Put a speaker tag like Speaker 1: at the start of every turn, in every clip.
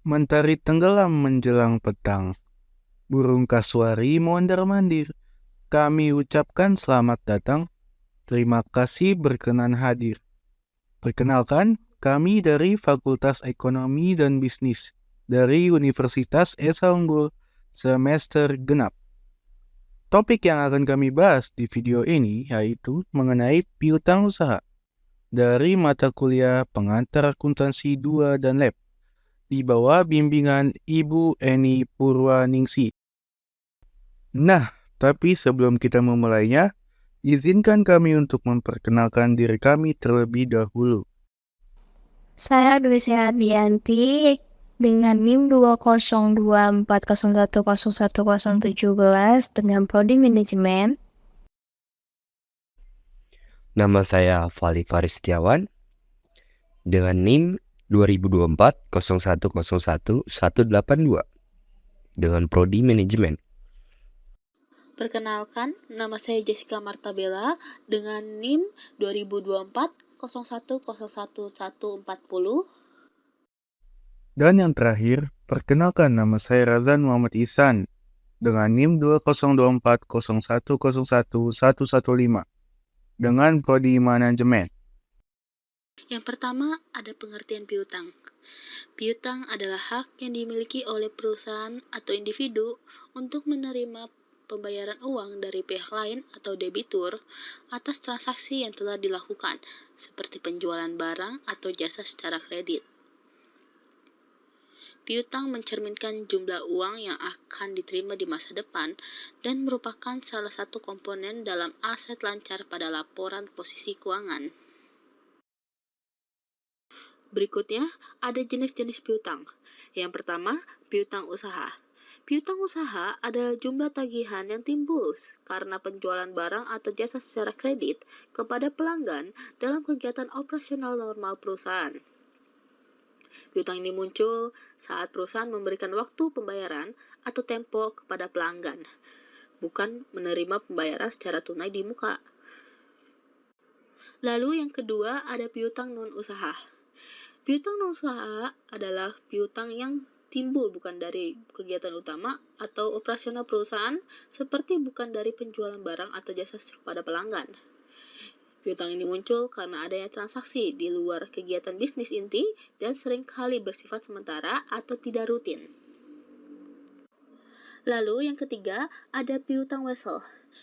Speaker 1: Mentari tenggelam menjelang petang. Burung kasuari mondar-mandir. Kami ucapkan selamat datang. Terima kasih berkenan hadir. Perkenalkan, kami dari Fakultas Ekonomi dan Bisnis dari Universitas Esa Unggul semester genap. Topik yang akan kami bahas di video ini yaitu mengenai piutang usaha dari mata kuliah Pengantar Akuntansi 2 dan Lab di bawah bimbingan Ibu Eni Purwaningsi. Nah, tapi sebelum kita memulainya, izinkan kami untuk memperkenalkan diri kami terlebih dahulu.
Speaker 2: Saya Dwi Dianti dengan NIM 20240101017 dengan Prodi Manajemen.
Speaker 3: Nama saya Fali Faris Setiawan dengan NIM 202401011182 dengan Prodi Manajemen.
Speaker 4: Perkenalkan, nama saya Jessica Martabella dengan NIM 202401011140.
Speaker 1: Dan yang terakhir, perkenalkan nama saya Razan Muhammad Ihsan dengan NIM 202401011115 dengan Prodi Manajemen.
Speaker 4: Yang pertama, ada pengertian piutang. Piutang adalah hak yang dimiliki oleh perusahaan atau individu untuk menerima pembayaran uang dari pihak lain atau debitur atas transaksi yang telah dilakukan, seperti penjualan barang atau jasa secara kredit. Piutang mencerminkan jumlah uang yang akan diterima di masa depan dan merupakan salah satu komponen dalam aset lancar pada laporan posisi keuangan. Berikutnya, ada jenis-jenis piutang. Yang pertama, piutang usaha. Piutang usaha adalah jumlah tagihan yang timbul karena penjualan barang atau jasa secara kredit kepada pelanggan dalam kegiatan operasional normal perusahaan. Piutang ini muncul saat perusahaan memberikan waktu pembayaran atau tempo kepada pelanggan, bukan menerima pembayaran secara tunai di muka. Lalu yang kedua ada piutang non-usaha. Piutang non-usaha adalah piutang yang timbul bukan dari kegiatan utama atau operasional perusahaan, seperti bukan dari penjualan barang atau jasa kepada pelanggan. Piutang ini muncul karena adanya transaksi di luar kegiatan bisnis inti dan seringkali bersifat sementara atau tidak rutin. Lalu yang ketiga ada piutang wesel.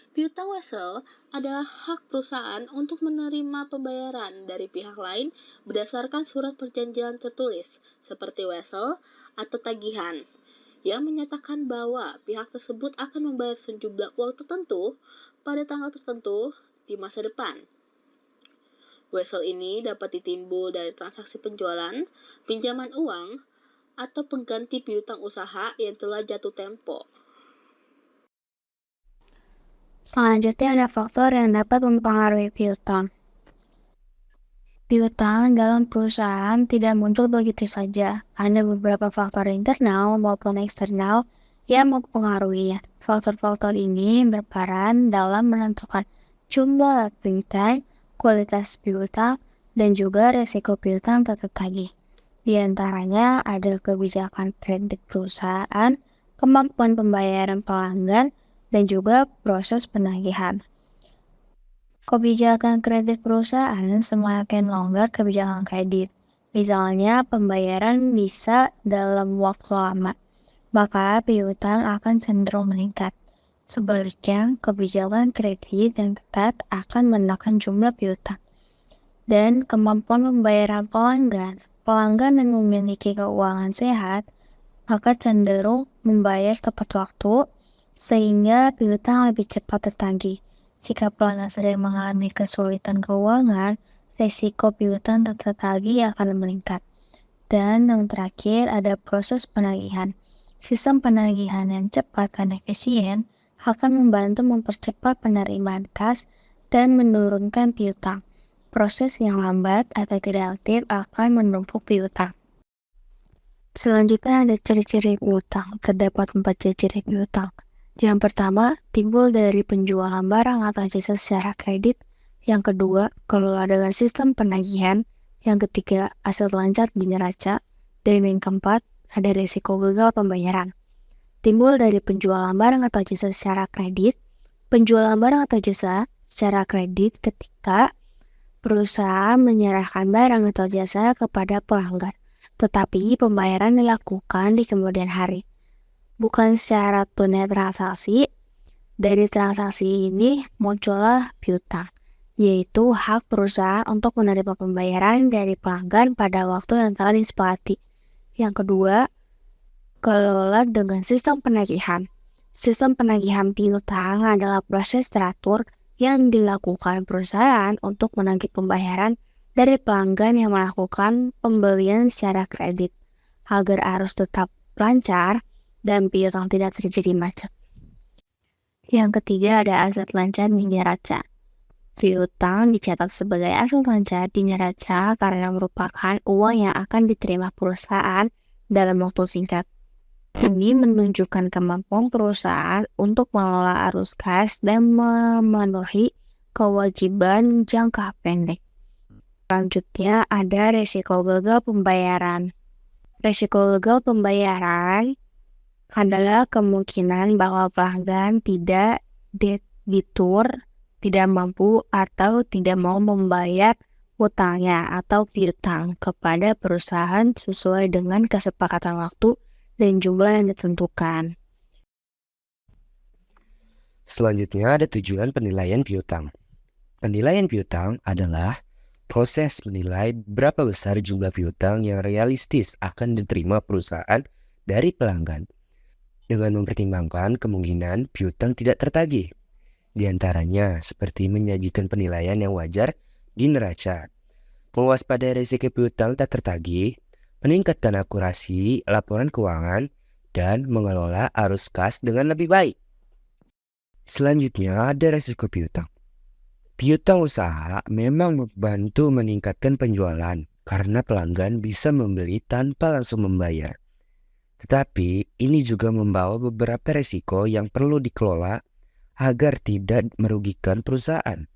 Speaker 4: Piutang wesel adalah hak perusahaan untuk menerima pembayaran dari pihak lain berdasarkan surat perjanjian tertulis, seperti wesel atau tagihan, yang menyatakan bahwa pihak tersebut akan membayar sejumlah uang tertentu pada tanggal tertentu di masa depan. Wesel ini dapat ditimbul dari transaksi penjualan, pinjaman uang, atau pengganti piutang usaha yang telah jatuh tempo.
Speaker 2: Selanjutnya ada faktor yang dapat mempengaruhi piutang. Piutang dalam perusahaan tidak muncul begitu saja. Ada beberapa faktor internal maupun eksternal yang mempengaruhinya. Faktor-faktor ini berperan dalam menentukan jumlah piutang, kualitas piutang, dan juga resiko piutang tetap tagih. Di antaranya ada kebijakan kredit perusahaan, kemampuan pembayaran pelanggan, dan juga proses penagihan. Kebijakan kredit perusahaan semakin longgar kebijakan kredit. Misalnya pembayaran bisa dalam waktu lama, maka piutang akan cenderung meningkat. Sebaliknya, kebijakan kredit yang ketat akan menekan jumlah piutang. Dan kemampuan pembayaran pelanggan yang memiliki keuangan sehat, maka cenderung membayar tepat waktu, sehingga piutang lebih cepat tertagih. Jika pelanggan sedang mengalami kesulitan keuangan, risiko piutang tertagih akan meningkat. Dan yang terakhir ada proses penagihan. Sistem penagihan yang cepat dan efisien akan membantu mempercepat penerimaan kas dan menurunkan piutang. Proses yang lambat atau tidak aktif akan menumpuk piutang. Selanjutnya ada ciri-ciri piutang. Terdapat 4 ciri-ciri piutang. Yang pertama, timbul dari penjualan barang atau jasa secara kredit. Yang kedua, kelola dengan sistem penagihan. Yang ketiga, aset lancar di neraca. Dan yang keempat, ada risiko gagal pembayaran. Timbul dari penjualan barang atau jasa secara kredit. Penjualan barang atau jasa secara kredit ketika perusahaan menyerahkan barang atau jasa kepada pelanggan, tetapi pembayaran dilakukan di kemudian hari. Bukan secara tunai transaksi, dari transaksi ini muncullah piutang, yaitu hak perusahaan untuk menerima pembayaran dari pelanggan pada waktu yang telah disepakati. Yang kedua, kelola dengan sistem penagihan. Sistem penagihan piutang adalah proses teratur yang dilakukan perusahaan untuk menagih pembayaran dari pelanggan yang melakukan pembelian secara kredit, agar arus tetap lancar dan piutang tidak terjadi macet. Yang ketiga ada aset lancar di neraca. Piutang dicatat sebagai aset lancar di neraca karena merupakan uang yang akan diterima perusahaan dalam waktu singkat. Ini menunjukkan kemampuan perusahaan untuk mengelola arus kas dan memenuhi kewajiban jangka pendek. Selanjutnya ada resiko gagal pembayaran. Resiko gagal pembayaran adalah kemungkinan bahwa pelanggan tidak debitur, tidak mampu atau tidak mau membayar hutangnya atau piutang kepada perusahaan sesuai dengan kesepakatan waktu dan jumlah yang ditentukan.
Speaker 3: Selanjutnya ada tujuan penilaian piutang. Penilaian piutang adalah proses menilai berapa besar jumlah piutang yang realistis akan diterima perusahaan dari pelanggan, dengan mempertimbangkan kemungkinan piutang tidak tertagih. Di antaranya seperti menyajikan penilaian yang wajar di neraca, mewaspadai risiko piutang tak tertagih, meningkatkan akurasi laporan keuangan, dan mengelola arus kas dengan lebih baik. Selanjutnya ada risiko piutang. Piutang usaha memang membantu meningkatkan penjualan karena pelanggan bisa membeli tanpa langsung membayar. Tetapi ini juga membawa beberapa risiko yang perlu dikelola agar tidak merugikan perusahaan.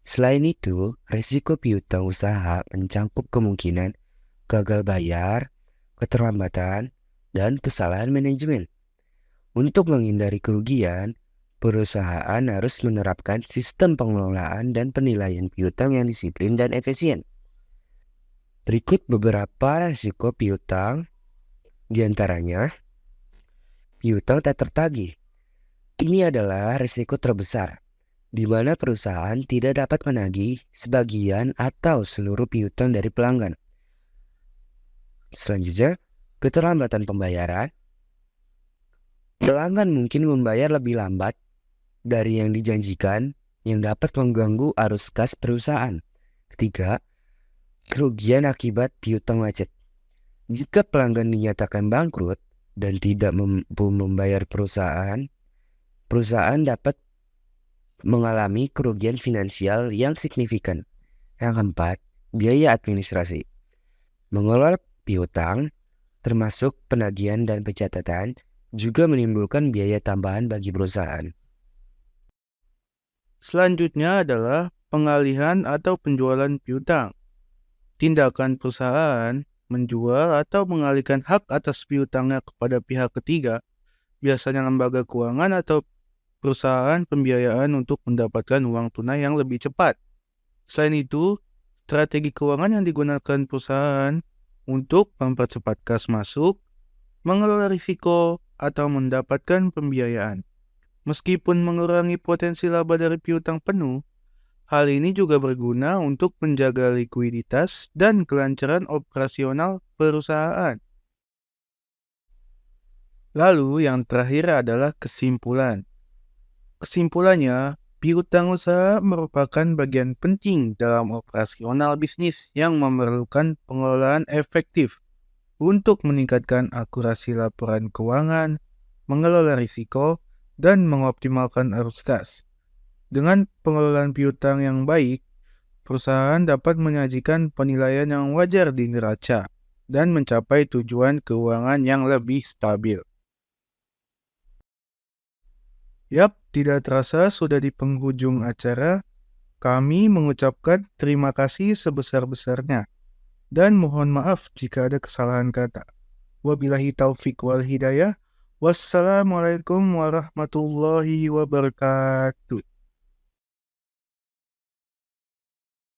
Speaker 3: Selain itu, risiko piutang usaha mencakup kemungkinan gagal bayar, keterlambatan, dan kesalahan manajemen. Untuk menghindari kerugian, perusahaan harus menerapkan sistem pengelolaan dan penilaian piutang yang disiplin dan efisien. Berikut beberapa risiko piutang, di antaranya piutang tak tertagih. Ini adalah risiko terbesar, di mana perusahaan tidak dapat menagih sebagian atau seluruh piutang dari pelanggan. Selanjutnya, keterlambatan pembayaran. Pelanggan mungkin membayar lebih lambat dari yang dijanjikan yang dapat mengganggu arus kas perusahaan. Ketiga, kerugian akibat piutang macet. Jika pelanggan dinyatakan bangkrut dan tidak mampu membayar perusahaan dapat mengalami kerugian finansial yang signifikan. Yang keempat, biaya administrasi. Mengelola piutang, termasuk penagihan dan pencatatan, juga menimbulkan biaya tambahan bagi perusahaan.
Speaker 1: Selanjutnya adalah pengalihan atau penjualan piutang. Tindakan perusahaan menjual atau mengalihkan hak atas piutangnya kepada pihak ketiga, biasanya lembaga keuangan atau perusahaan pembiayaan untuk mendapatkan uang tunai yang lebih cepat. Selain itu, strategi keuangan yang digunakan perusahaan untuk mempercepat kas masuk, mengelola risiko, atau mendapatkan pembiayaan. Meskipun mengurangi potensi laba dari piutang penuh, hal ini juga berguna untuk menjaga likuiditas dan kelancaran operasional perusahaan. Lalu yang terakhir adalah kesimpulan. Kesimpulannya, piutang usaha merupakan bagian penting dalam operasional bisnis yang memerlukan pengelolaan efektif untuk meningkatkan akurasi laporan keuangan, mengelola risiko, dan mengoptimalkan arus kas. Dengan pengelolaan piutang yang baik, perusahaan dapat menyajikan penilaian yang wajar di neraca dan mencapai tujuan keuangan yang lebih stabil. Yap, tidak terasa sudah di penghujung acara. Kami mengucapkan terima kasih sebesar-besarnya dan mohon maaf jika ada kesalahan kata. Wabillahi taufik wal hidayah. Wassalamualaikum warahmatullahi wabarakatuh.